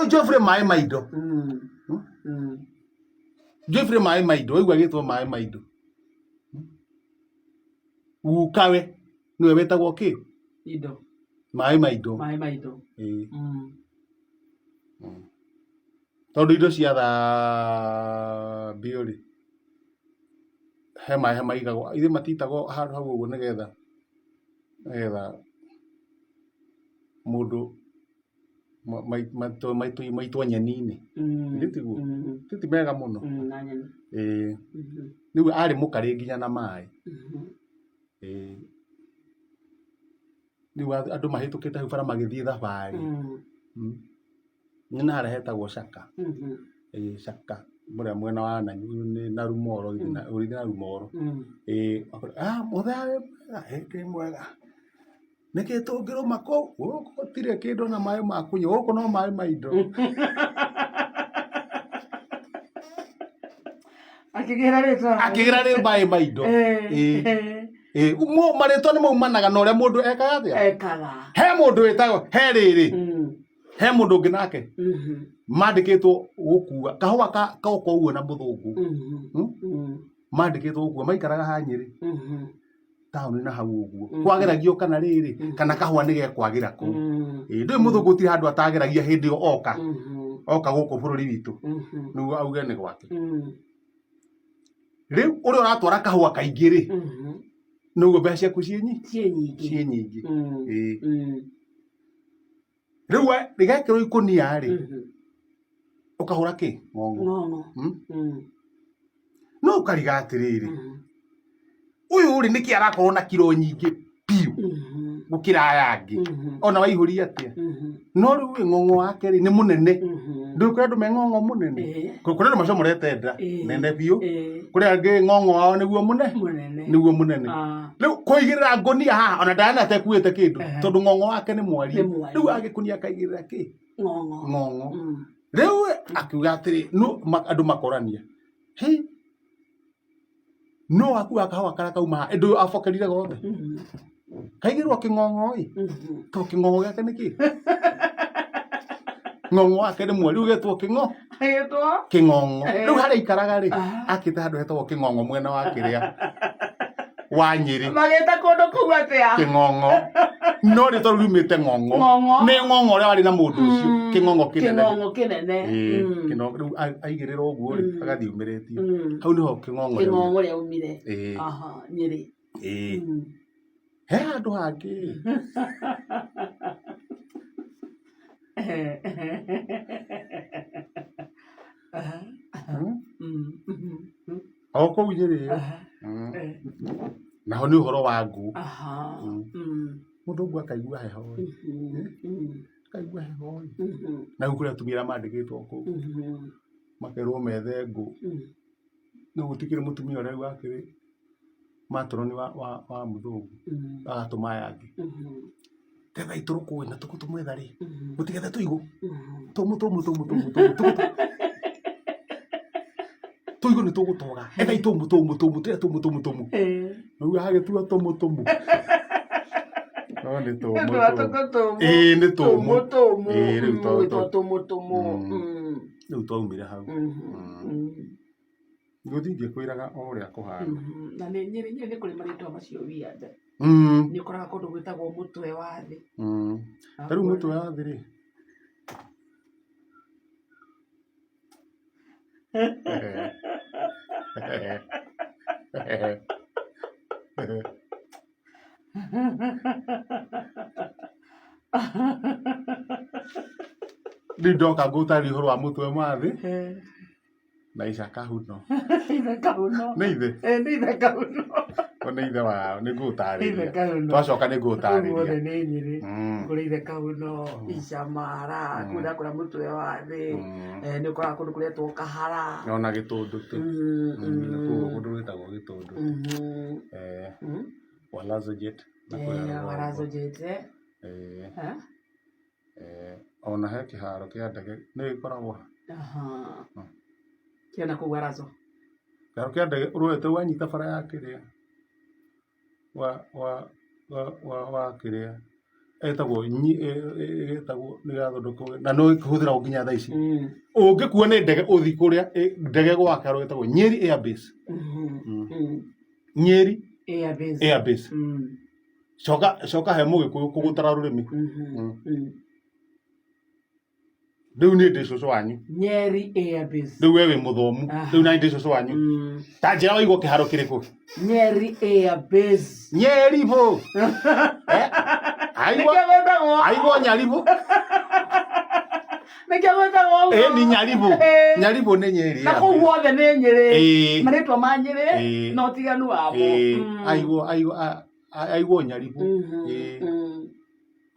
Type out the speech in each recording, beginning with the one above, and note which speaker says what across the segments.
Speaker 1: Rĩu Geoffrey Maĩ Maindo. Geoffrey Maĩ Maindo, waigua gĩtwo Maĩ Maindo. Gukawe niwe wetagwo kĩ?
Speaker 2: Indo.
Speaker 1: Maĩ Maindo.
Speaker 2: Maĩ Maindo.
Speaker 1: Tondũ indo cia thambio rĩ, he maĩ maigagwo, ithe matitagwo handũ hau ũguo nĩgetha mũndũ maitwo nyeni-inĩ. Tiguo? Ti mega mũno. Rĩu arĩ mũkarĩ nginya na maĩ. Rĩu andũ mahĩtũkĩte hau bara magĩthiĩ thabarĩ. Nyina harĩa hetagwo Caka. Caka mũrĩa mwena wa na Rumoro, ũrĩ na Rumoro. Mũthee wĩ mwega, ndĩ mwega. Nĩkĩ tũngĩrũma kũu? Gũkũ gũtirĩ kĩndũ na maĩ ma kũnyua, gũkũ no Maĩ Maindo.
Speaker 2: Akĩgĩra rĩ
Speaker 1: Maĩ Maindo. Marĩtwa nĩ maumanaga na ũrĩa mũndũ ekaga atĩa?
Speaker 2: Ekaga.
Speaker 1: He mũndũ wĩtagwo, he rĩrĩ, he mũndũ ũngĩ nake mandĩkĩtwo gũkua kahũa kaoka ũguo na mũthũngũ. Mandĩkĩtwo gũkua, maikaraga ha Nyĩrĩ taũni na hau ũguo. Kwageragio kana rĩrĩ, kana kahũa nĩ gekwagĩra kũu. Ndũĩ mũthũngũ gũtirĩ handũ atageragia hĩndĩ ĩyo oka gũkũ bũrũri witũ nĩguo auge nĩ gwake. Rĩu ũrĩa ũratwara kahũa kaingĩ rĩ, nĩguo mbeca ciaku ciĩ nyingĩ. Rĩu rĩgekĩrwo ikũnia rĩ, ũkahũra kĩ? Ng'ong'o. No ũkariga atĩrĩrĩ, ũyũ rĩ nĩkĩ arakorwo na kiro nyingĩ piũ gũkĩra aya angĩ ona waihũria atĩa? No rĩu ng'ong'o wake rĩ nĩ mũnene. Ndũĩ kũrĩ andũ me ng'ong'o mũnene, kũrĩ andũ macomorete nda nene biũ, kũrĩ angĩ ng'ong'o wao nĩguo mũnene. Rĩu kũigĩrĩra ngũnia haha ona ndarĩ atekuĩte kĩndũ tondũ ng'ong'o wake nĩ mwarie. Rĩu agĩkũnia akaigĩrĩra kĩ? Ng'ong'o. Rĩu akiuga atĩrĩ andũ makorania, no akuua kahũa karĩa kauma haha ndũĩ abokerire gothe kaigĩrĩrwo kĩng'ong'o-ĩ, to kĩng'ong'o gĩake nĩ kĩ? Ng'ong'o wake nĩ mwarie, rĩu getwo kĩng'ong'o. Rĩu harĩa aikaraga rĩ, akĩte handũ hetagwo kĩng'ong'o mwena wa kĩrĩa wa Nyĩrĩ.
Speaker 2: Magĩta kũndũ kũu atĩa?
Speaker 1: Kĩng'ong'o. No rĩtwa rĩu riumĩte ng'ong'o. Nĩ ng'ong'o ũrĩa warĩ na mũndũ ũcio, kĩng'ong'o kĩnene. Rĩu aigĩrĩra ũguo rĩ, agathiĩ umĩrĩtio. Hau nĩho kĩng'ong'o
Speaker 2: rĩa umire. Nyĩrĩ.
Speaker 1: He handũ hangĩ o kũu Nyĩrĩ naho nĩ ũhoro wa ngũ. Mũndũ ũguo akaigua heho-ĩ, na rĩu kũrĩ atumia arĩa mandĩkĩtwo kũu makerwo methe ngũ. Rĩu gũtikĩrĩ mũtumia ũrĩa rĩu akĩrĩ matroni wa mũthũngũ agatũma aya angĩ, tethai tũrũkũĩ na tũkũ tũmwetha rĩ, mũtigethe tũigũ tũmũ tũigũ nĩ tũgũtoga, ethai tũmũ tũrĩa tũmũ. Rĩu agĩtua tũmũ no nĩ tũmũ. Nĩ tũmũ. Rĩu twaumire hau gũthiĩ ingĩkwĩraga o ũrĩa kũhana.
Speaker 2: Na Nyĩrĩ nĩ kũrĩ marĩtwa macio wiathe. Nĩ ũkoraga kũndũ gwĩtagwo mũtwe wa thĩ.
Speaker 1: Ta rĩu mũtwe wa thĩ rĩ, rĩu ndoka ngũtarĩria ũhoro wa mũtwe wa thĩ na Ica Kahuno. Nĩ ithe?
Speaker 2: Nĩ ithe Kahuno.
Speaker 1: Nĩ ithe wao, nĩ ngũtarĩria. Twacoka nĩ ngũtarĩria.
Speaker 2: Guothe nĩ Nyĩrĩ. Kũrĩ ithe Kahuno, Ica Mara, kũrĩa mũtwe wa thĩ. Nĩ ũkoraga kũndũ kũretwo Kahara.
Speaker 1: Ona Gĩtũndũ tu. Kũndũ gwĩtagwo Gĩtũndũ. Walazojet.
Speaker 2: Walazojet.
Speaker 1: Ona he kĩharo kĩa ndege nĩ gĩkoragwo
Speaker 2: kĩona kũu Walazo.
Speaker 1: Kĩharo kĩa ndege ũrorete wanyita bara ya kĩrĩa wa kĩrĩa etagwo nä gathondekwo na no hå thä ragwo nginya thaa ici å ngä kuo nä ndege å thi kå rä a ndege gwakaro ätagwo Nyeri Airbase Nyeri Airbase coka he må gä kå yå kå gå tara rå rä mi rä u nä ndä cåcå wanyu rä u we wä må thomu rä u nani ndä cåcå wanyu ta njä ra waigwo kä haro kä rä kå Nyeri bå aigwo Nyaribå ni Nyaribå nä Nyeri
Speaker 2: na kå guothe nä Nyeri marä twa ma Nyeri no tiganu wamo
Speaker 1: aigwo Nyaribå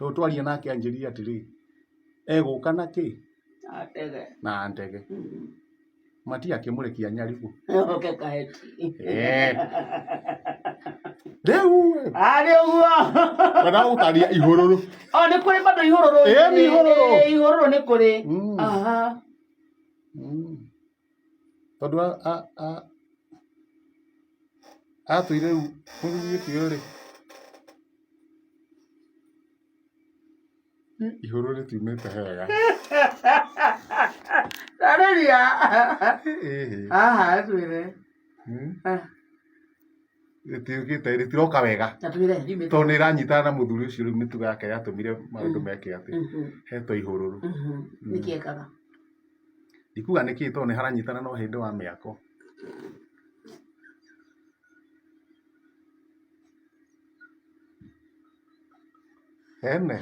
Speaker 1: tå twaria nake anjä ria atä rä egå ka na kä na ndege matiakä må rekia Nyaribå rä u ndagå taria ihå rå rå
Speaker 2: nä kå rä bado ihå rå rå nä kå rä
Speaker 1: tondå atå ire rä u må thuri kä o rä ihå rå rä tiumä te hega
Speaker 2: tarä ria twä re
Speaker 1: rä tiroka wega tondå nä ĩranyitana na må thuri å cio rä u mä tugo yake yatå mire maå ndå meke atä hetwo ihå rå rå
Speaker 2: nä kä ekaga
Speaker 1: ikuga nä kä tondå nä haranyitana no hä ndä wa mä ako ene